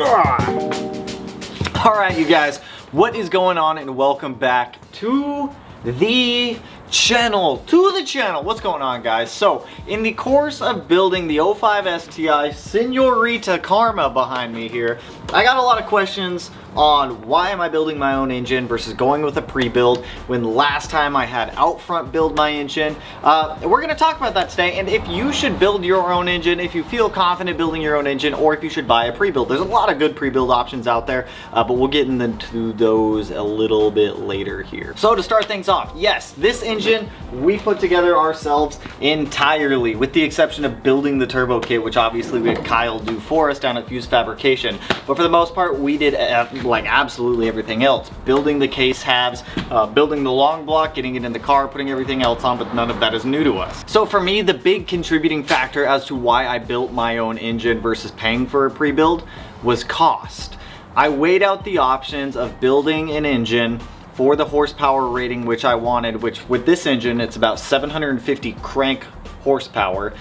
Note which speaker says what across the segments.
Speaker 1: Alright, you guys, what is going on, and welcome back to the channel. What's going on, guys? So in the course of building the 05 STI Senorita Karma behind me here, I got a lot of questions on why am I building my own engine versus going with a pre-build when last time I had Outfront build my engine. We're going to talk about that today, and if you should build your own engine, if you feel confident building your own engine, or if you should buy a pre-build. There's a lot of good pre-build options out there, but we'll get into those a little bit later here. So to start things off, yes, this engine we put together ourselves entirely, with the exception of building the turbo kit, which obviously we had Kyle do for us down at Fuse Fabrication. But for the most part, we did like absolutely everything else. Building the case halves, building the long block, getting it in the car, putting everything else on, but none of that is new to us. So for me, the big contributing factor as to why I built my own engine versus paying for a pre-build was cost. I weighed out the options of building an engine for the horsepower rating which I wanted, which with this engine, it's about 750 crank horsepower,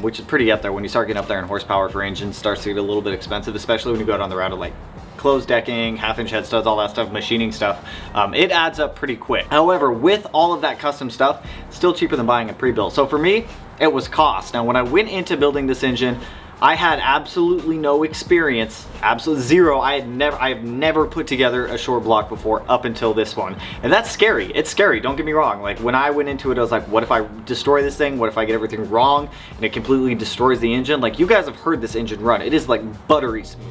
Speaker 1: which is pretty up there. When you start getting up there in horsepower for engines, starts to get a little bit expensive, especially when you go down the route of like closed decking, half-inch head studs, all that stuff, machining stuff. It adds up pretty quick. However, with all of that custom stuff, still cheaper than buying a pre-built. So for me, it was cost. Now, when I went into building this engine, I had absolutely no experience, absolute zero. I have never put together a short block before up until this one. And that's scary. It's scary, don't get me wrong. Like when I went into it, I was like, what if I destroy this thing? What if I get everything wrong and it completely destroys the engine? Like, you guys have heard this engine run. It is like buttery smooth.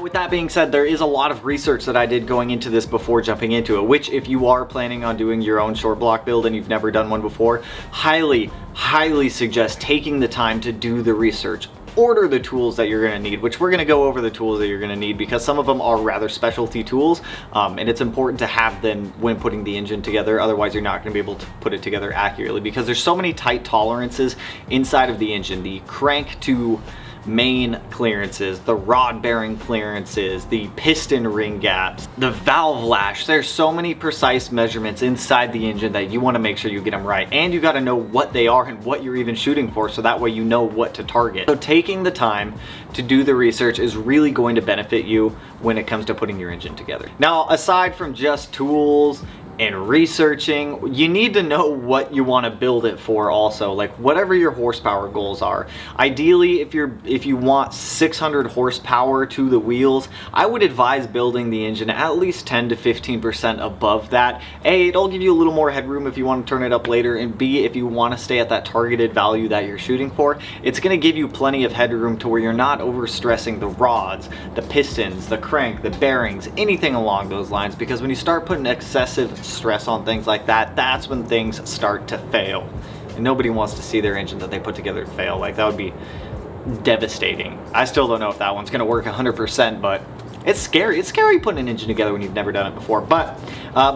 Speaker 1: With that being said, there is a lot of research that I did going into this before jumping into it, which if you are planning on doing your own short block build and you've never done one before, highly suggest taking the time to do the research. Order the tools that you're going to need, which we're going to go over the tools that you're going to need because some of them are rather specialty tools, and it's important to have them when putting the engine together. Otherwise, you're not going to be able to put it together accurately because there's so many tight tolerances inside of the engine. The crank to main clearances, the rod bearing clearances, the piston ring gaps, the valve lash. There's so many precise measurements inside the engine that you want to make sure you get them right, and you got to know what they are and what you're even shooting for, so that way you know what to target. So taking the time to do the research is really going to benefit you when it comes to putting your engine together. Now, aside from just tools and researching, you need to know what you want to build it for also, like whatever your horsepower goals are. Ideally, if you want 600 horsepower to the wheels, I would advise building the engine at least 10 to 15% above that. A, it'll give you a little more headroom if you want to turn it up later, and B, if you want to stay at that targeted value that you're shooting for, it's going to give you plenty of headroom to where you're not overstressing the rods, the pistons, the crank, the bearings, anything along those lines, because when you start putting excessive stress on things like that, that's when things start to fail. And nobody wants to see their engine that they put together fail. Like, that would be devastating. I still don't know if that one's gonna work 100%, but it's scary. It's scary putting an engine together when you've never done it before. But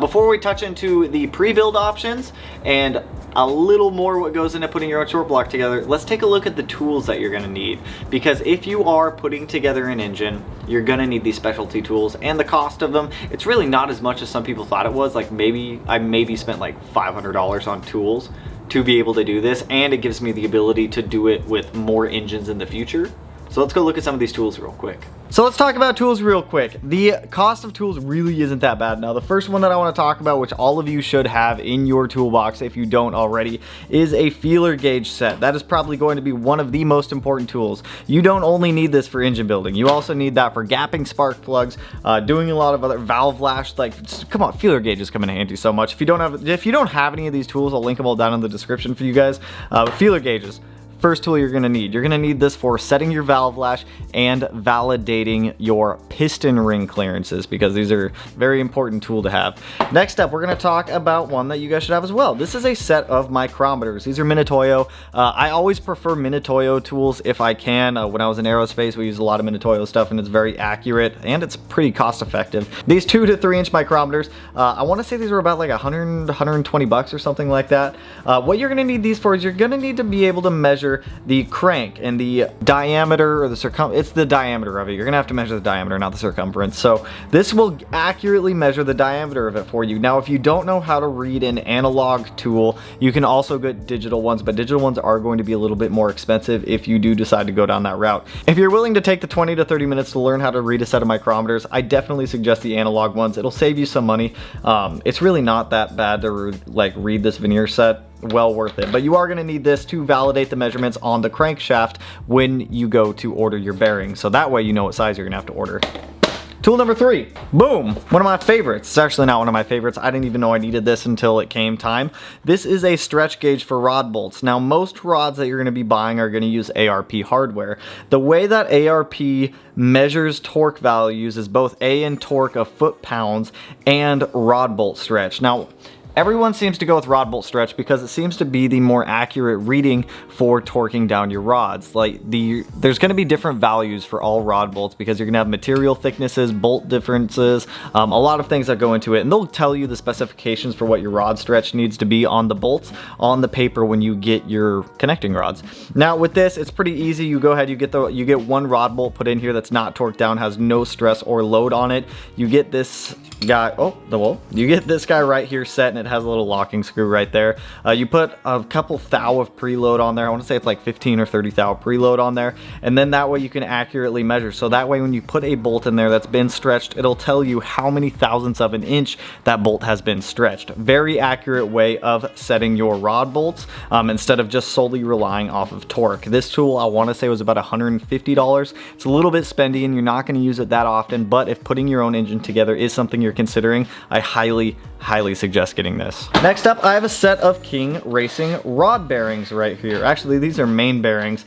Speaker 1: before we touch into the pre-build options and a little more what goes into putting your own short block together, let's take a look at the tools that you're going to need. Because if you are putting together an engine, you're going to need these specialty tools, and the cost of them, it's really not as much as some people thought it was. Like, I maybe spent like $500 on tools to be able to do this, and it gives me the ability to do it with more engines in the future. So let's go look at some of these tools real quick. So let's talk about tools real quick. The cost of tools really isn't that bad. Now, the first one that I want to talk about, which all of you should have in your toolbox if you don't already, is a feeler gauge set. That is probably going to be one of the most important tools. You don't only need this for engine building. You also need that for gapping spark plugs, doing a lot of other valve lash. Like, come on, feeler gauges come in handy so much. If you don't have any of these tools, I'll link them all down in the description for you guys. Feeler gauges. First tool you're going to need. You're going to need this for setting your valve lash and validating your piston ring clearances, because these are a very important tool to have. Next up, we're going to talk about one that you guys should have as well. This is a set of micrometers. These are Minotoyo. I always prefer Minotoyo tools if I can. When I was in aerospace, we use a lot of Minotoyo stuff, and it's very accurate and it's pretty cost effective. These 2 to 3 inch micrometers, I want to say these were about like 100, 120 bucks or something like that. What you're going to need these for is you're going to need to be able to measure measure the crank and the diameter, or the it's the diameter of it. You're gonna have to measure the diameter, not the circumference. So this will accurately measure the diameter of it for you. Now, if you don't know how to read an analog tool, you can also get digital ones, but digital ones are going to be a little bit more expensive if you do decide to go down that route. If you're willing to take the 20 to 30 minutes to learn how to read a set of micrometers, I definitely suggest the analog ones. It'll save you some money. It's really not that bad to read this veneer set. Well worth it. But you are going to need this to validate the measurements on the crankshaft when you go to order your bearings. So that way you know what size you're going to have to order. Tool number 3, boom, one of my favorites. It's actually not one of my favorites. I didn't even know I needed this until it came time. This is a stretch gauge for rod bolts. Now, most rods that you're going to be buying are going to use ARP hardware. The way that ARP measures torque values is both A in torque of foot-pounds and rod bolt stretch. Now, everyone seems to go with rod bolt stretch because it seems to be the more accurate reading for torquing down your rods. There's going to be different values for all rod bolts because you're going to have material thicknesses, bolt differences, a lot of things that go into it, and they'll tell you the specifications for what your rod stretch needs to be on the bolts on the paper when you get your connecting rods. Now with this, it's pretty easy. You go ahead, you get one rod bolt put in here that's not torqued down, has no stress or load on it. You get this guy, you get this guy right here set, and it has a little locking screw right there. You put a couple thou of preload on there. I want to say it's like 15 or 30 thou preload on there, and then that way you can accurately measure. So that way when you put a bolt in there that's been stretched, it'll tell you how many thousandths of an inch that bolt has been stretched. Very accurate way of setting your rod bolts instead of just solely relying off of torque. This tool, I want to say, was about $150. It's a little bit spendy and you're not going to use it that often, but if putting your own engine together is something you're considering, I highly suggest getting this. Next up, I have a set of King Racing rod bearings right here. Actually, these are main bearings.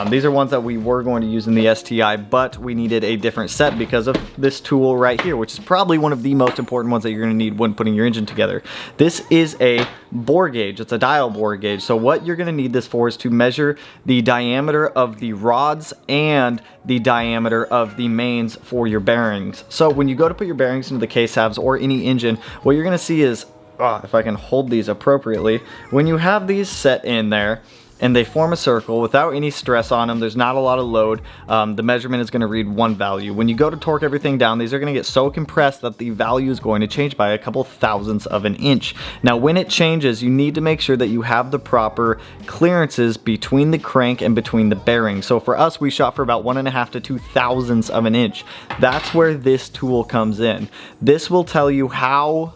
Speaker 1: These are ones that we were going to use in the STI, but we needed a different set because of this tool right here, which is probably one of the most important ones that you're going to need when putting your engine together. This is a bore gauge. It's a dial bore gauge. So what you're going to need this for is to measure the diameter of the rods and the diameter of the mains for your bearings. So when you go to put your bearings into the case halves or any engine, what you're going to see is, if I can hold these appropriately, when you have these set in there and they form a circle without any stress on them, there's not a lot of load, the measurement is going to read one value. When you go to torque everything down, these are going to get so compressed that the value is going to change by a couple thousandths of an inch. Now when it changes, you need to make sure that you have the proper clearances between the crank and between the bearings. So for us, we shot for about 1.5 to 2 thousandths of an inch. That's where this tool comes in. This will tell you how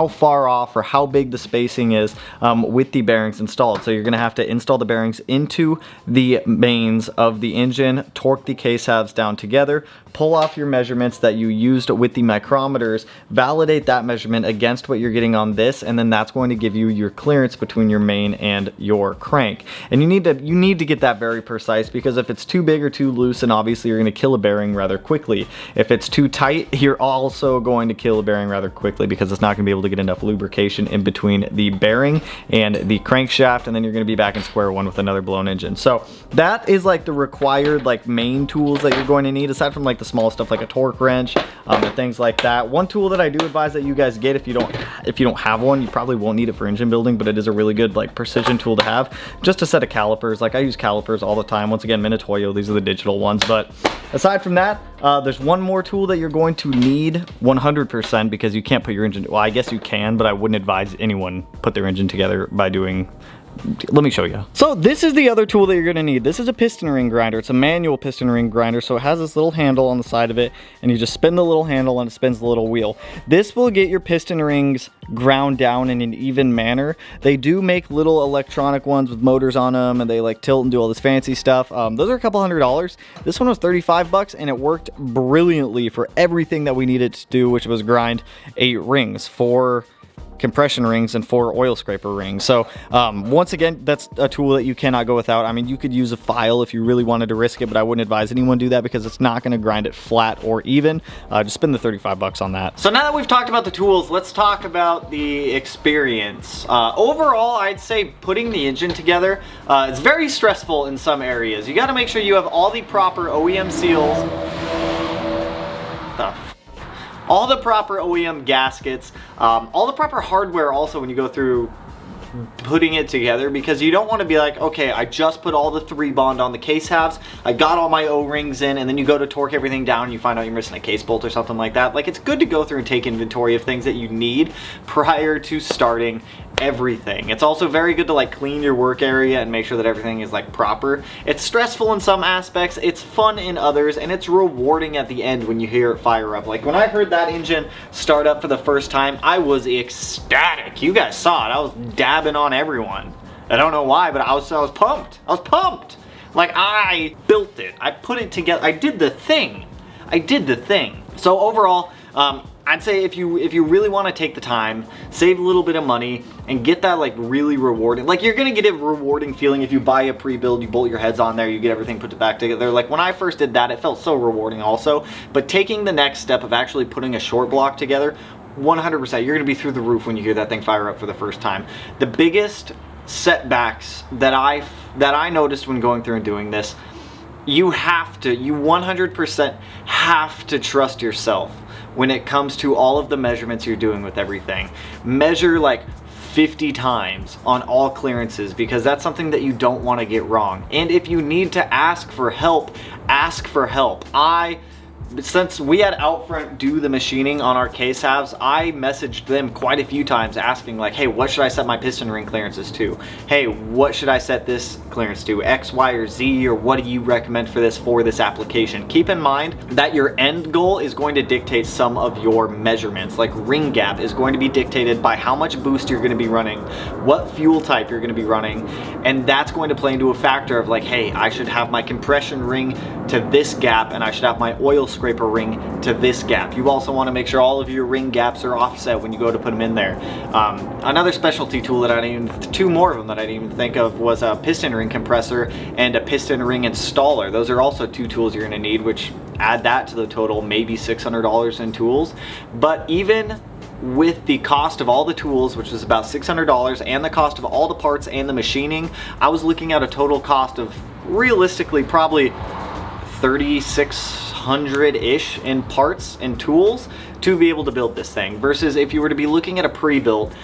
Speaker 1: far off or how big the spacing is with the bearings installed. So you're going to have to install the bearings into the mains of the engine, torque the case halves down together, pull off your measurements that you used with the micrometers, validate that measurement against what you're getting on this, and then that's going to give you your clearance between your main and your crank. And you need to get that very precise, because if it's too big or too loose, and obviously you're going to kill a bearing rather quickly. If it's too tight, you're also going to kill a bearing rather quickly because it's not going to be able to get enough lubrication in between the bearing and the crankshaft, and then you're going to be back in square one with another blown engine. So that is like the required main tools that you're going to need, aside from like the small stuff like a torque wrench and things like that. One tool that I do advise that you guys get, if you don't have one, you probably won't need it for engine building, but it is a really good precision tool to have. Just a set of calipers. I use calipers all the time. Once again, Minitoyo, these are the digital ones. But aside from that, there's one more tool that you're going to need 100%, because you can't put your engine, well, I guess you can, but I wouldn't advise anyone put their engine together by doing, let me show you. So this is the other tool that you're going to need. This is a piston ring grinder. It's a manual piston ring grinder, so it has this little handle on the side of it, and you just spin the little handle and it spins the little wheel. This will get your piston rings ground down in an even manner. They do make little electronic ones with motors on them, and they tilt and do all this fancy stuff. Those are a couple $100. This one was 35 bucks, and it worked brilliantly for everything that we needed to do, which was grind 8 rings, 4 compression rings and 4 oil scraper rings. So once again, that's a tool that you cannot go without. I mean, you could use a file if you really wanted to risk it, but I wouldn't advise anyone do that because it's not going to grind it flat or even. Just spend the 35 bucks on that. So now that we've talked about the tools, let's talk about the experience. Overall, I'd say putting the engine together is very stressful in some areas. You got to make sure you have all the proper OEM seals, all the proper OEM gaskets, all the proper hardware also when you go through putting it together, because you don't want to be like, okay, I just put all the 3 bond on the case halves, I got all my O-rings in, and then you go to torque everything down and you find out you're missing a case bolt or something like that. Like, it's good to go through and take inventory of things that you need prior to starting everything. It's also very good to like clean your work area and make sure that everything is like proper. It's stressful in some aspects, it's fun in others, and it's rewarding at the end when you hear it fire up. Like when I heard that engine start up for the first time, I was ecstatic. You guys saw it. I was dabbing on everyone. I don't know why, but I was pumped. I was pumped. Like, I built it. I put it together. I did the thing. I did the thing. So overall, I'd say if you really want to take the time, save a little bit of money, and get that like really rewarding, like you're gonna get a rewarding feeling if you buy a pre-build, you bolt your heads on there, you get everything put back together. Like when I first did that, it felt so rewarding also. But taking the next step of actually putting a short block together, 100%, you're gonna be through the roof when you hear that thing fire up for the first time. The biggest setbacks that I noticed when going through and doing this, you 100% have to trust yourself when it comes to all of the measurements you're doing with everything. Measure like 50 times on all clearances, because that's something that you don't want to get wrong. And if you need to ask for help, ask for help. Since we had Outfront do the machining on our case halves, I messaged them quite a few times asking like, hey, what should I set my piston ring clearances to? Hey, what should I set this clearance to? X, Y, or Z, or what do you recommend for this application? Keep in mind that your end goal is going to dictate some of your measurements. Like ring gap is going to be dictated by how much boost you're going to be running, what fuel type you're going to be running, and that's going to play into a factor of like, hey, I should have my compression ring to this gap, and I should have my oil scraper ring to this gap. You also want to make sure all of your ring gaps are offset when you go to put them in there. Another specialty tool that two more of them that I didn't even think of was a piston ring compressor and a piston ring installer. Those are also 2 tools you're going to need, which add that to the total, maybe $600 in tools. But even with the cost of all the tools, which was about $600, and the cost of all the parts and the machining, I was looking at a total cost of realistically probably $3,600-ish in parts and tools to be able to build this thing, versus if you were to be looking at a pre-build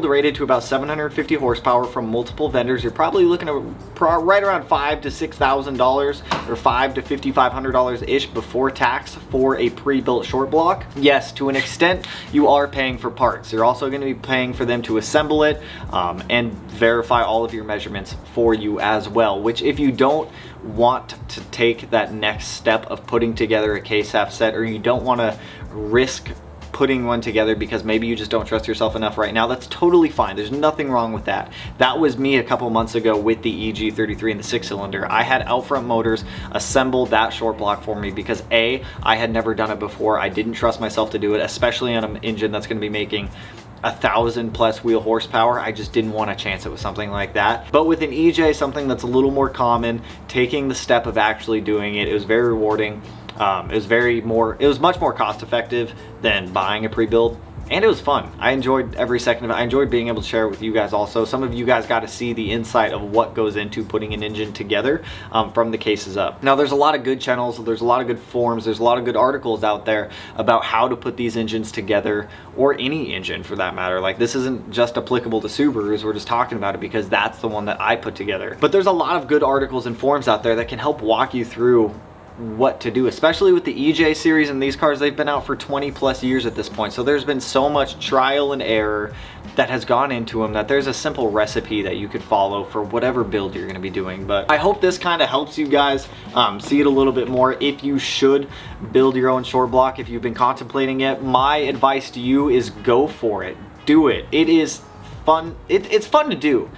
Speaker 1: rated to about 750 horsepower from multiple vendors, you're probably looking at right around $5,000 to $6,000 or $5,000 to $5,500-ish before tax for a pre-built short block. Yes, to an extent you are paying for parts. You're also going to be paying for them to assemble it and verify all of your measurements for you as well, which if you don't want to take that next step of putting together a case half set, or you don't want to risk putting one together because maybe you just don't trust yourself enough right now, that's totally fine. There's nothing wrong with that. That was me a couple months ago with the EG33 and the 6-cylinder. I had Outfront Motors assemble that short block for me because A, I had never done it before. I didn't trust myself to do it, especially on an engine that's going to be making 1,000+ wheel horsepower. I just didn't want to chance it with something like that. But with an EJ, something that's a little more common, taking the step of actually doing it, it was very rewarding. It was much more cost effective than buying a pre-build, and it was fun. I enjoyed every second of it. I enjoyed being able to share it with you guys also. Some of you guys got to see the insight of what goes into putting an engine together from the cases up. Now there's a lot of good channels, there's a lot of good forums, there's a lot of good articles out there about how to put these engines together, or any engine for that matter. Like, this isn't just applicable to Subarus, we're just talking about it because that's the one that I put together. But there's a lot of good articles and forums out there that can help walk you through what to do, especially with the EJ series and these cars. They've been out for 20+ years at this point, so there's been so much trial and error that has gone into them that there's a simple recipe that you could follow for whatever build you're going to be doing. But I hope this kind of helps you guys see it a little bit more. If you should build your own short block, if you've been contemplating it, my advice to you is go for it. Do it. It is fun. It's fun to do.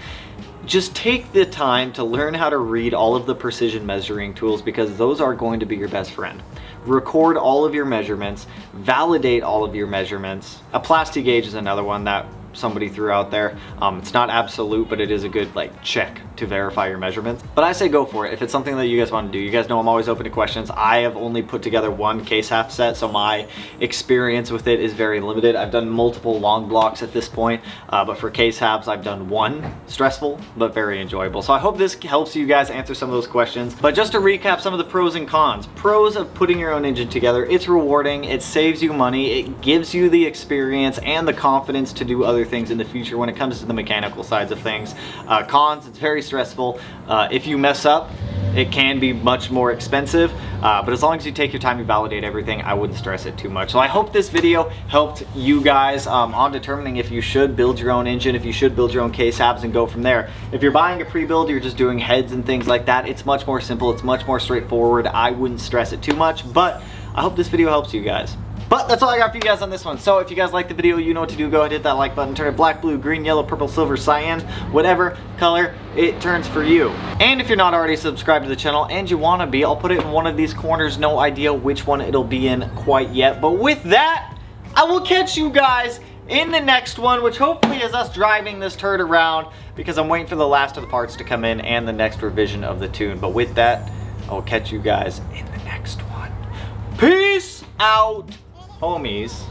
Speaker 1: Just take the time to learn how to read all of the precision measuring tools, because those are going to be your best friend. Record all of your measurements, validate all of your measurements. A plasti gauge is another one that somebody threw out there. It's not absolute, but it is a good like check to verify your measurements. But I say go for it if it's something that you guys want to do. You guys know I'm always open to questions. I have only put together one case half set, so my experience with it is very limited. I've done multiple long blocks at this point, but for case halves I've done one. Stressful but very enjoyable. So I hope this helps you guys answer some of those questions. But just to recap some of the pros and cons. Pros of putting your own engine together: it's rewarding, it saves you money, it gives you the experience and the confidence to do other things in the future when it comes to the mechanical sides of things. Cons: it's very stressful. If you mess up, it can be much more expensive, but as long as you take your time to validate everything, I wouldn't stress it too much. So I hope this video helped you guys on determining if you should build your own engine, if you should build your own case halves, and go from there. If you're buying a pre-build, you're just doing heads and things like that, it's much more simple, it's much more straightforward. I wouldn't stress it too much, but I hope this video helps you guys. But that's all I got for you guys on this one. So if you guys like the video, you know what to do. Go ahead, hit that like button, turn it black, blue, green, yellow, purple, silver, cyan, whatever color it turns for you. And if you're not already subscribed to the channel and you want to be, I'll put it in one of these corners. No idea which one it'll be in quite yet. But with that, I will catch you guys in the next one, which hopefully is us driving this turd around, because I'm waiting for the last of the parts to come in and the next revision of the tune. But with that, I will catch you guys in the next one. Peace out, homies.